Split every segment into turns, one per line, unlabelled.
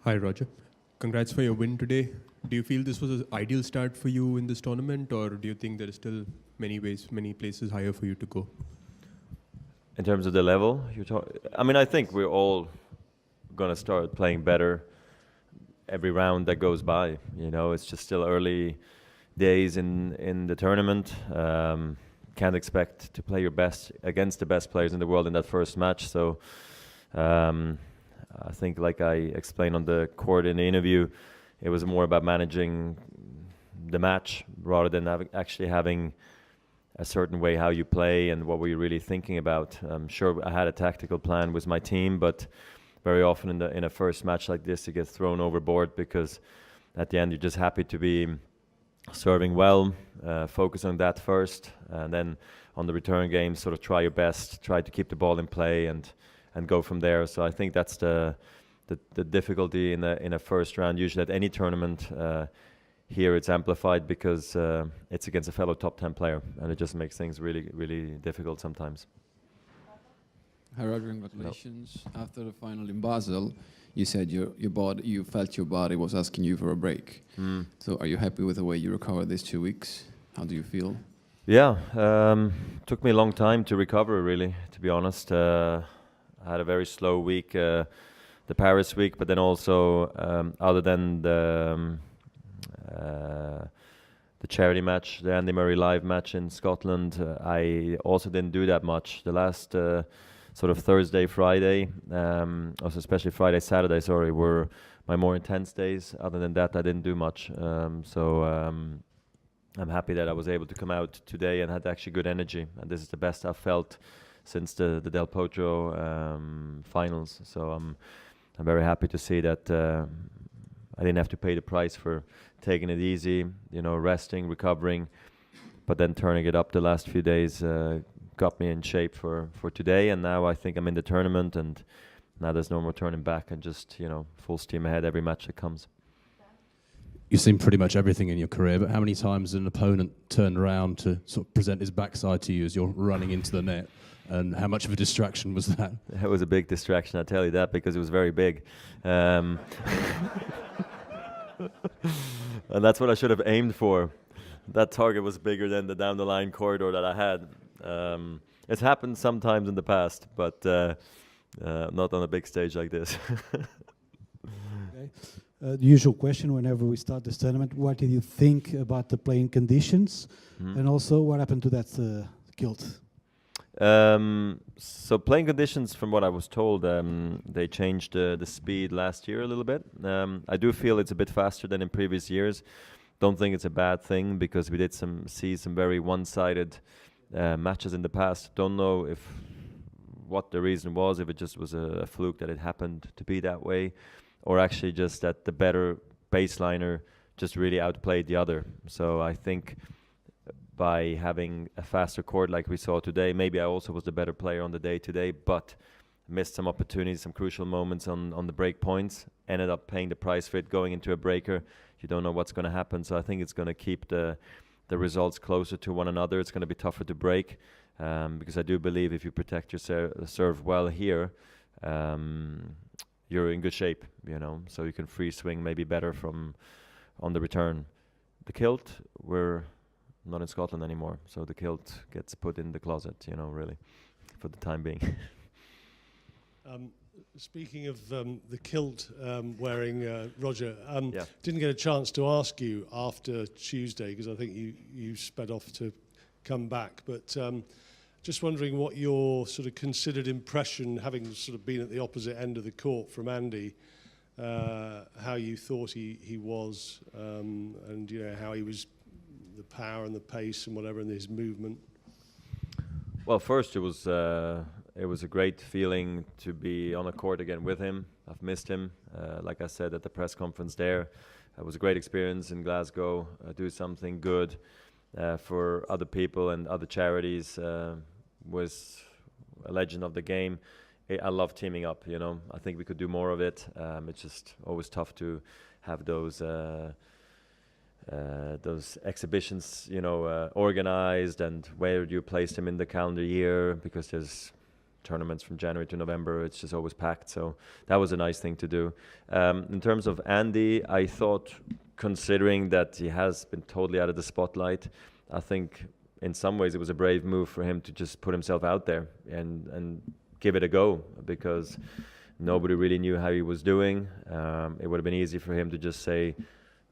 Hi, Roger. Congrats for your win today. Do you feel this was an ideal start for you in this tournament, or do you think there are still many places higher for you to go?
In terms of the level, I mean, I think we're all gonna start playing better every round that goes by. You know, it's just still early days in the tournament. Can't expect to play your best against the best players in the world in that first match. So I think, like I explained on the court in the interview, it was more about managing the match rather than actually having a certain way how you play and what were you really thinking about. Sure, I had a tactical plan with my team, but very often in a first match like this, you get thrown overboard because at the end you're just happy to be serving well, focus on that first, and then on the return game, sort of try your best, try to keep the ball in play and go from there. So I think that's the difficulty in a first round. Usually at any tournament, here it's amplified because it's against a fellow top 10 player, and it just makes things really, really difficult sometimes.
Hi Roger, congratulations. No. After the final in Basel, you said you felt your body was asking you for a break. So are you happy with the way you recovered these 2 weeks? How do you feel?
Yeah, took me a long time to recover, really, to be honest. I had a very slow week, the Paris week, but then also, other than the charity match, the Andy Murray live match in Scotland, I also didn't do that much. The last sort of Thursday, Friday, also especially Friday, Saturday, sorry, were my more intense days. Other than that, I didn't do much. I'm happy that I was able to come out today and had actually good energy. And this is the best I've felt since the Del Potro finals. So I'm very happy to see that I didn't have to pay the price for taking it easy, you know, resting, recovering, but then turning it up the last few days got me in shape for today. And now I think I'm in the tournament, and now there's no more turning back, and just, you know, full steam ahead every match that comes.
You've seen pretty much everything in your career, but how many times did an opponent turn around to sort of present his backside to you as you're running into the net? And how much of a distraction was that?
It was a big distraction, I tell you that, because it was very big. And that's what I should have aimed for. That target was bigger than the down the line corridor that I had. It's happened sometimes in the past, but not on a big stage like this.
Okay. The usual question whenever we start this tournament: what did you think about the playing conditions, and also what happened to that kilt?
So playing conditions, from what I was told, they changed the speed last year a little bit. I do feel it's a bit faster than in previous years. Don't think it's a bad thing, because we did see some very one-sided matches in the past. Don't know what the reason was, if it just was a fluke that it happened to be that way, or actually just that the better baseliner just really outplayed the other. So I think by having a faster court like we saw today, maybe I also was the better player on the day today, but missed some opportunities, some crucial moments on the break points, ended up paying the price for it going into a breaker. You don't know what's going to happen, so I think it's going to keep the results closer to one another. It's going to be tougher to break, because I do believe if you protect your serve well here, you're in good shape, you know, so you can free swing maybe better on the return. The kilt, we're not in Scotland anymore, so the kilt gets put in the closet, you know, really, for the time being.
Speaking of the kilt wearing, Roger,
yeah.
Didn't get a chance to ask you after Tuesday, because I think you sped off to come back, but just wondering what your sort of considered impression, having sort of been at the opposite end of the court from Andy, how you thought he was, and you know how he was, the power and the pace and whatever, and his movement.
Well, first it was a great feeling to be on a court again with him. I've missed him, like I said at the press conference there. It was a great experience in Glasgow. Do something good for other people and other charities. Was a legend of the game. I love teaming up, you know. I think we could do more of it. It's just always tough to have those exhibitions, you know, organized, and where do you place them in the calendar year, because there's tournaments from January to November. It's just always packed. So that was a nice thing to do. In terms of Andy, I thought, considering that he has been totally out of the spotlight, I think in some ways it was a brave move for him to just put himself out there and give it a go, because nobody really knew how he was doing. It would have been easy for him to just say,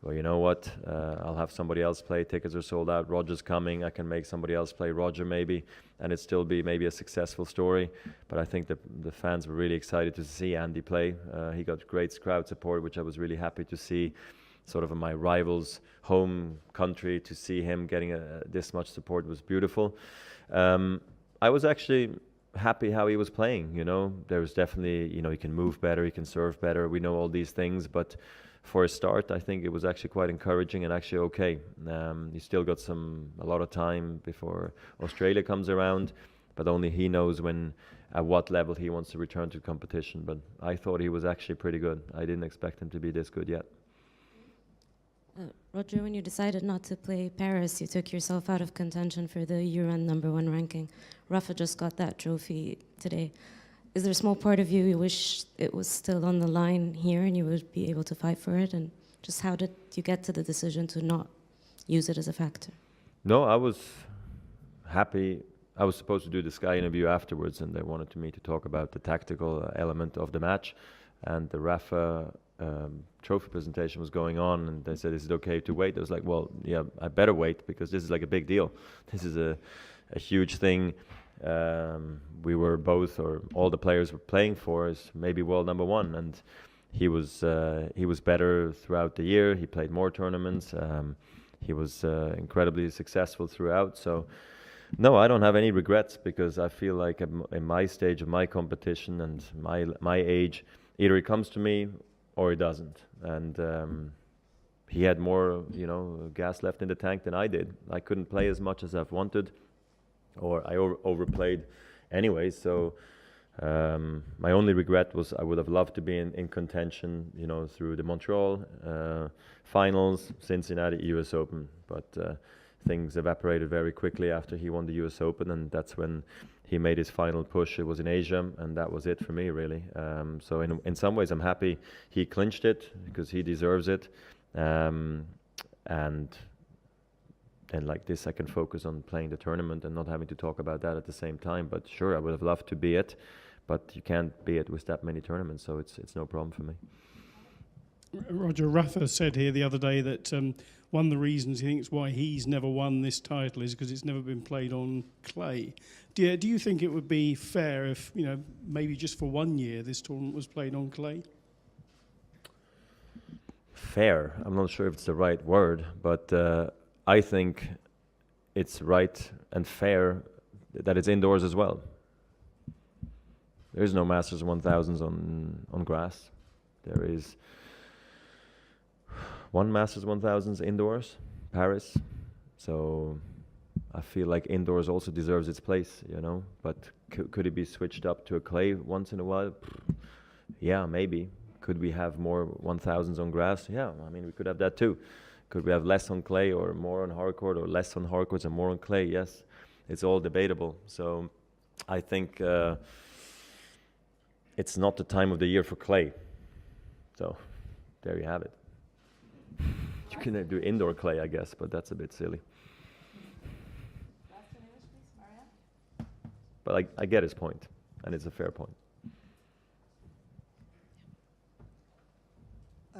well, you know what, I'll have somebody else play, tickets are sold out, Roger's coming, I can make somebody else play Roger maybe, and it still be maybe a successful story. But I think the fans were really excited to see Andy play. He got great crowd support, which I was really happy to see. Sort of in my rival's home country, to see him getting this much support was beautiful. I was actually happy how he was playing. You know, there was definitely, you know, he can move better, he can serve better. We know all these things, but for a start, I think it was actually quite encouraging and actually okay. He still got a lot of time before Australia comes around, but only he knows at what level he wants to return to competition. But I thought he was actually pretty good. I didn't expect him to be this good yet.
Roger, when you decided not to play Paris, you took yourself out of contention for the UN #1 ranking. Rafa just got that trophy today. Is there a small part of you wish it was still on the line here and you would be able to fight for it? And just how did you get to the decision to not use it as a factor?
No, I was happy. I was supposed to do the Sky interview afterwards, and they wanted me to talk about the tactical element of the match. And the Rafa trophy presentation was going on, and they said, is it okay to wait? I was like, well, yeah, I better wait, because this is like a big deal. This is a huge thing. We were both, or all the players were playing for, is maybe world #1, and he was better throughout the year. He played more tournaments. He was incredibly successful throughout. So no, I don't have any regrets, because I feel like in my stage of my competition and my age, either he comes to me or he doesn't. And he had more, you know, gas left in the tank than I did. I couldn't play as much as I've wanted, or I overplayed anyway. So my only regret was I would have loved to be in contention, you know, through the Montreal finals, Cincinnati, US Open. But things evaporated very quickly after he won the US Open, and that's when he made his final push. It was in Asia, and that was it for me, really. So in some ways, I'm happy he clinched it, because he deserves it. And like this, I can focus on playing the tournament and not having to talk about that at the same time. But sure, I would have loved to be it, but you can't be it with that many tournaments, so it's no problem for me.
Roger, Rafa said here the other day that one of the reasons he thinks why he's never won this title is because it's never been played on clay. Do you think it would be fair if, you know, maybe just for 1 year this tournament was played on clay?
Fair, I'm not sure if it's the right word, but I think it's right and fair that it's indoors as well. There is no Masters 1000s on grass. There is one Masters 1000s indoors, Paris. So I feel like indoors also deserves its place, you know. But could it be switched up to a clay once in a while? Yeah, maybe. Could we have more 1000s on grass? Yeah, I mean, we could have that too. Could we have less on clay or more on hardcourt, or less on hardcourts and more on clay? Yes, it's all debatable. So I think it's not the time of the year for clay. So there you have it. You can do indoor clay, I guess, but that's a bit silly. But I get his point, and it's a fair point.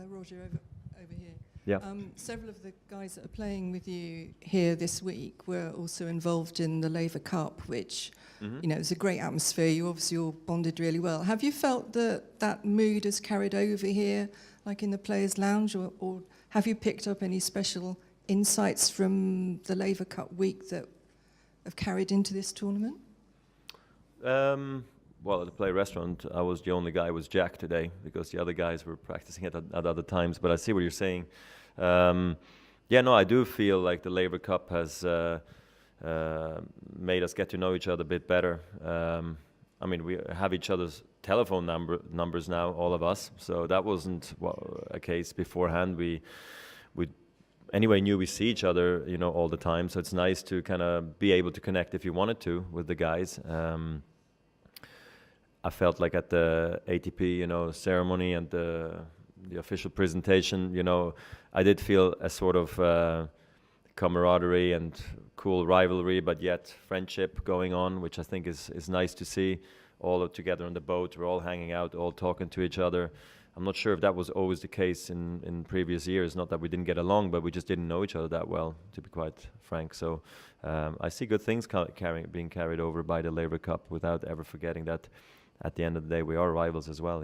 Roger, over here.
Yeah.
Several of the guys that are playing with you here this week were also involved in the Laver Cup, which, you know, it's a great atmosphere. You obviously all bonded really well. Have you felt that mood has carried over here, like in the Players' Lounge, or have you picked up any special insights from the Laver Cup week that have carried into this tournament?
Well, at the Play restaurant, I was the only guy who was Jack today, because the other guys were practicing at other times. But I see what you're saying. Yeah, no, I do feel like the Laver Cup has made us get to know each other a bit better. I mean, we have each other's telephone numbers now, all of us. So that wasn't a case beforehand. We anyway knew we see each other, you know, all the time. So it's nice to kind of be able to connect if you wanted to with the guys. I felt like at the ATP, ceremony and the official presentation, I did feel a sort of camaraderie and cool rivalry, but yet friendship going on, which I think is nice to see. All together on the boat, we're all hanging out, all talking to each other. I'm not sure if that was always the case in previous years. Not that we didn't get along, but we just didn't know each other that well, to be quite frank. So I see good things being carried over by the Laver Cup without ever forgetting that at the end of the day we are rivals as well,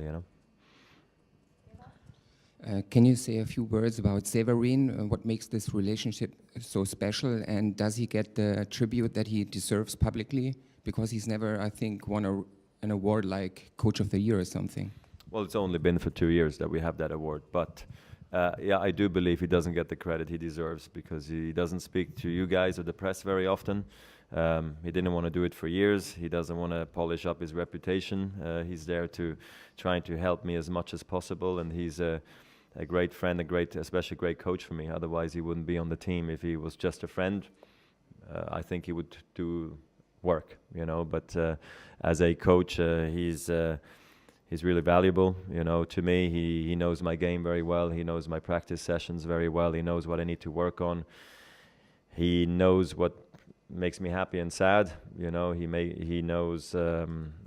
Can you say a few words about Severin? What makes this relationship so special, and does he get the tribute that he deserves publicly? Because he's never, I think, won an award like Coach of the Year or something.
Well, it's only been for 2 years that we have that award, but yeah, I do believe he doesn't get the credit he deserves because he doesn't speak to you guys or the press very often. He didn't want to do it for years. He doesn't want to polish up his reputation. He's there to trying to help me as much as possible, and he's a great friend, especially a great coach for me. Otherwise, he wouldn't be on the team. If he was just a friend, I think he would do work, But as a coach, he's really valuable, to me. He knows my game very well. He knows my practice sessions very well. He knows what I need to work on. He knows what makes me happy and sad. He knows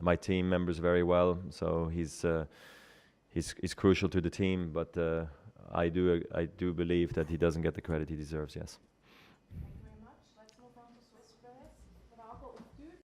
my team members very well. So he's crucial to the team. But I do believe that he doesn't get the credit he deserves. Yes.